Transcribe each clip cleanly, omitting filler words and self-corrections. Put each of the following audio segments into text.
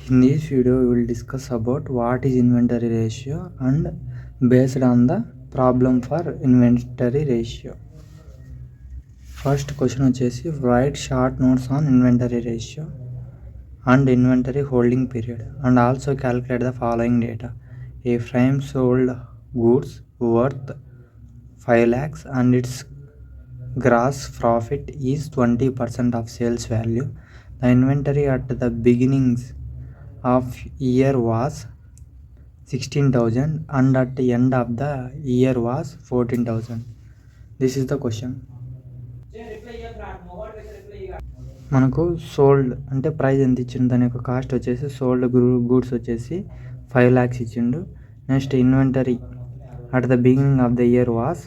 In this video, we will discuss about what is inventory ratio and based on the problem for inventory ratio. First question వచ్చేసి write short notes on inventory ratio and inventory holding period and also calculate the following data. A frame sold goods worth 5 lakhs and its gross profit is 20% of sales value. The inventory at the beginnings of year was 16,000 and at the end of the year was 14,000. This is the question. మనకు sold అంటే price ఎంత ఇచ్చిండు, దాని యొక్క cost వచ్చేసి sold goods వచ్చేసి 5 lakhs ఇచ్చిండు. Next inventory at the beginning of the year was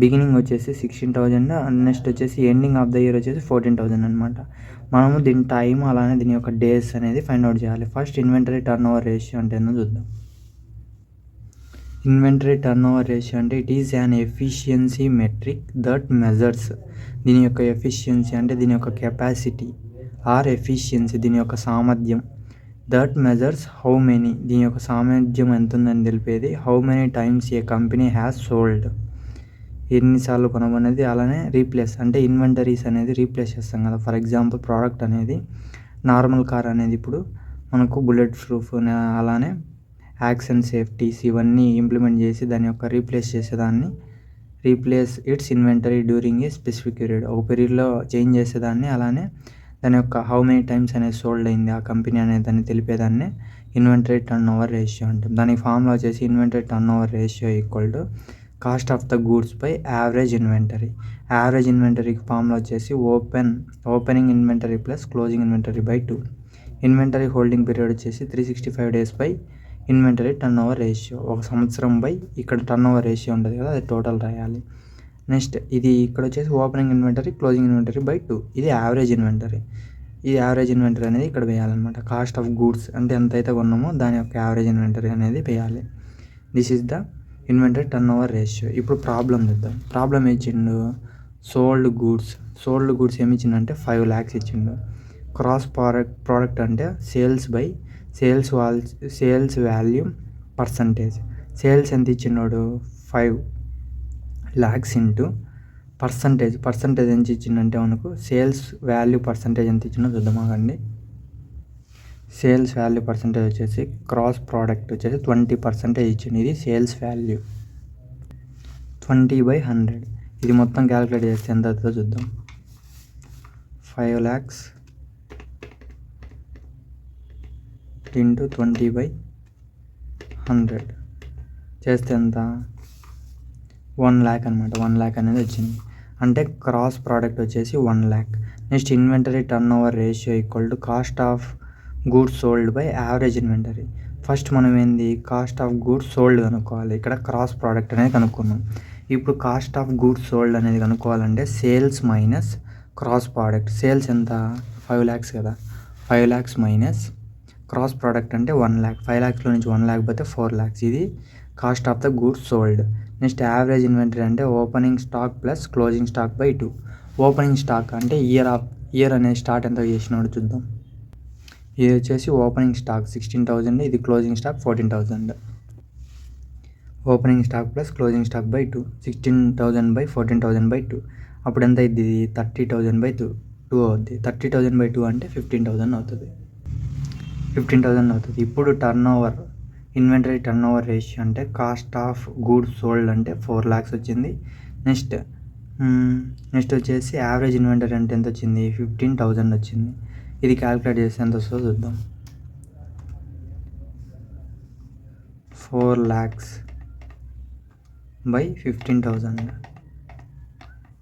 beginning వచ్చేసి 16,000 అండ్ నెక్స్ట్ వచ్చేసి ఎండింగ్ ఆఫ్ ద ఇయర్ వచ్చేసి 14,000 అనమాట. మనము దీని టైం అలానే దీని యొక్క డేస్ అనేది ఫైండ్ అవుట్ చేయాలి. First inventory turn over ratio అంటే ఏందో చూద్దాం. ఇన్వెంటరీ టర్న్ ఓవర్ రేషియో అంటే it is an efficiency metric that measures, దీని యొక్క ఎఫిషియన్సీ అంటే దీని యొక్క కెపాసిటీ ఆర్ ఎఫిషియన్సీ దీని యొక్క సామర్థ్యం, దట్ మెజర్స్ హౌ మెనీ దీని యొక్క సామర్థ్యం ఎంత ఉందని తెలిపేది, how many times a company has sold ఎన్నిసార్లు కొనబడినది, అలానే రీప్లేస్ అంటే ఇన్వెంటరీస్ అనేది రీప్లేస్ చేస్తాం కదా. ఫర్ ఎగ్జాంపుల్ ప్రోడక్ట్ అనేది నార్మల్ కార్ అనేది ఇప్పుడు మనకు బుల్లెట్ ప్రూఫ్ అలానే యాక్సిడెంట్ సేఫ్టీస్ ఇవన్నీ ఇంప్లిమెంట్ చేసి దాని యొక్క రీప్లేస్ చేసేదాన్ని replace it's inventory during a specific period, ఒక పీరియడ్లో చేంజ్ చేసేదాన్ని, అలానే దాని యొక్క హౌ మెనీ టైమ్స్ అనేది సోల్డ్ అయింది ఆ కంపెనీ అనేది దాన్ని తెలిపేదాన్ని ఇన్వెంటరీ టర్న్ ఓవర్ రేషియో అంటాం. దానికి ఫార్ములా వచ్చేసి inventory turn over ratio equal to cost of the goods by average inventory. Average ఇన్వెంటరీకి formula వచ్చేసి opening inventory plus closing inventory by 2. Inventory holding period వచ్చేసి 365 days by inventory turn over ratio, ఒక సంవత్సరం by ఇక్కడ turn over ratio ఉంటుంది కదా, అది total రాయాలి. Next ఇది ఇక్కడ వచ్చేసి opening inventory closing inventory by 2, ఇది యావరేజ్ ఇన్వెంటరీ. ఈ యావరేజ్ ఇన్వెంటరీ అనేది ఇక్కడ వేయాలన్నమాట. కాస్ట్ ఆఫ్ గూడ్స్ అంటే ఎంతైతే కొన్నామో దాని యొక్క యావరేజ్ ఇన్వెంటరీ అనేది వేయాలి. This is the inventory turn over ratio. ఇప్పుడు ప్రాబ్లం చూద్దాం. ప్రాబ్లం ఇచ్చిండు సోల్డ్ గూడ్స్ ఏమి ఇచ్చిండంటే 5 lakhs ఇచ్చిండు. క్రాస్ ప్రోడక్ట్ అంటే సేల్స్ వాల్యూమ్ పర్సంటేజ్, సేల్స్ ఎంత ఇచ్చినాడు 5 lakhs ఇంటూ పర్సంటేజ్ ఎంత ఇచ్చిందంటే మనకు సేల్స్ వాల్యూ పర్సంటేజ్ ఎంత ఇచ్చిందో చూద్దామాగండి. సేల్స్ వాల్యూ పర్సంటేజ్ వచ్చేసి క్రాస్ ప్రోడక్ట్ వచ్చేసి 20% ఇచ్చింది. ఇది సేల్స్ వాల్యూ 20/100. ఇది మొత్తం క్యాలిక్యులేట్ చేస్తే ఎంత అవుతుందో చూద్దాం. 5 lakhs ఇంటూ 20/100 చేస్తే ఎంత 1 lakh అనమాట. 1 lakh అనేది వచ్చింది. అంటే క్రాస్ ప్రోడక్ట్ వచ్చేసి 1 lakh. Next inventory turn over ratio equal to cost of goods sold by average inventory. First మనం ఏంది కాస్ట్ ఆఫ్ గూడ్స్ సోల్డ్ కనుక్కోవాలి. ఇక్కడ క్రాస్ ప్రోడక్ట్ అనేది కనుక్కున్నాం. ఇప్పుడు కాస్ట్ ఆఫ్ గూడ్స్ సోల్డ్ అనేది కనుక్కోవాలంటే sales minus gross product. Sales ఎంత 5 lakhs కదా, 5 lakhs మైనస్ క్రాస్ ప్రోడక్ట్ అంటే 1 lakh. 5 lakhsలో నుంచి 1 lakh పోతే 4 lakhs. ఇది cost of the goods sold. Next average inventory అంటే opening stock plus closing stock by 2. Opening stock అంటే ఇయర్ అనేది స్టార్ట్ ఎంత చేసినాడు చూద్దాం. ఇది వచ్చేసి ఓపెనింగ్ స్టాక్ 16,000, ఇది closing stock 14,000. Opening stock plus closing stock by 2, 16,000/14,000/2. అప్పుడు ఎంత అయింది, 30,000/2 అవుద్ది. 30,000/2 అంటే 15,000 అవుతుంది. ఇప్పుడు ఇన్వెంటరీ టర్న్ ఓవర్ రేషియో అంటే కాస్ట్ ఆఫ్ గూడ్స్ సోల్డ్ అంటే 4 lakhs వచ్చింది. నెక్స్ట్ వచ్చేసి యావరేజ్ ఇన్వెంటరీ అంటే ఎంత వచ్చింది 15,000 వచ్చింది. ఇది క్యాలిక్యులేట్ చేస్తే ఎంత వస్తుందో చూద్దాం. 4 lakhs/15,000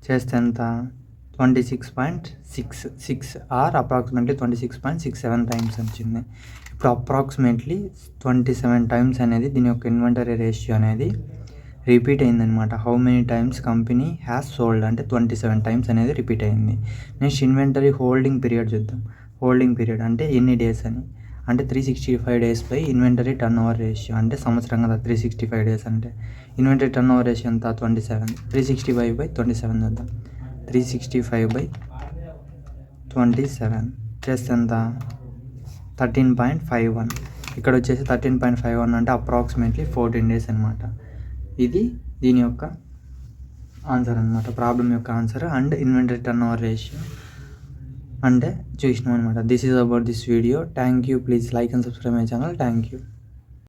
చేస్తే ఎంత 26.66 ఆర్ అప్రాక్సిమేట్లీ 26.67 times వచ్చింది. ఇప్పుడు అప్రాక్సిమేట్లీ 27 times అనేది దీని యొక్క ఇన్వెంటరీ రేషియో అనేది రిపీట్ అయిందనమాట. How many times company has sold అంటే 27 times అనేది రిపీట్ అయింది. నెక్స్ట్ ఇన్వెంటరీ హోల్డింగ్ పీరియడ్ చూద్దాం. హోల్డింగ్ పీరియడ్ అంటే ఎన్ని డేస్ అని, అంటే 365 days by inventory turn over ratio అంటే సంవత్సరం కదా 365 days అంటే. ఇన్వెంటరీ టర్న్ ఓవర్ రేషియో ఎంత 27. 365/27 చూద్దాం. 365/27 చేస్తే ఎంత 13.51. ఇక్కడ వచ్చేసి 13.51 అంటే అప్రాక్సిమేట్లీ 14 days అనమాట. ఇది దీని యొక్క ఆన్సర్ అనమాట, ప్రాబ్లం యొక్క answer. And inventory turn over ratio అంటే చూసినాం అనమాట. This is about this video. Thank you. Please like and subscribe my channel. Thank you.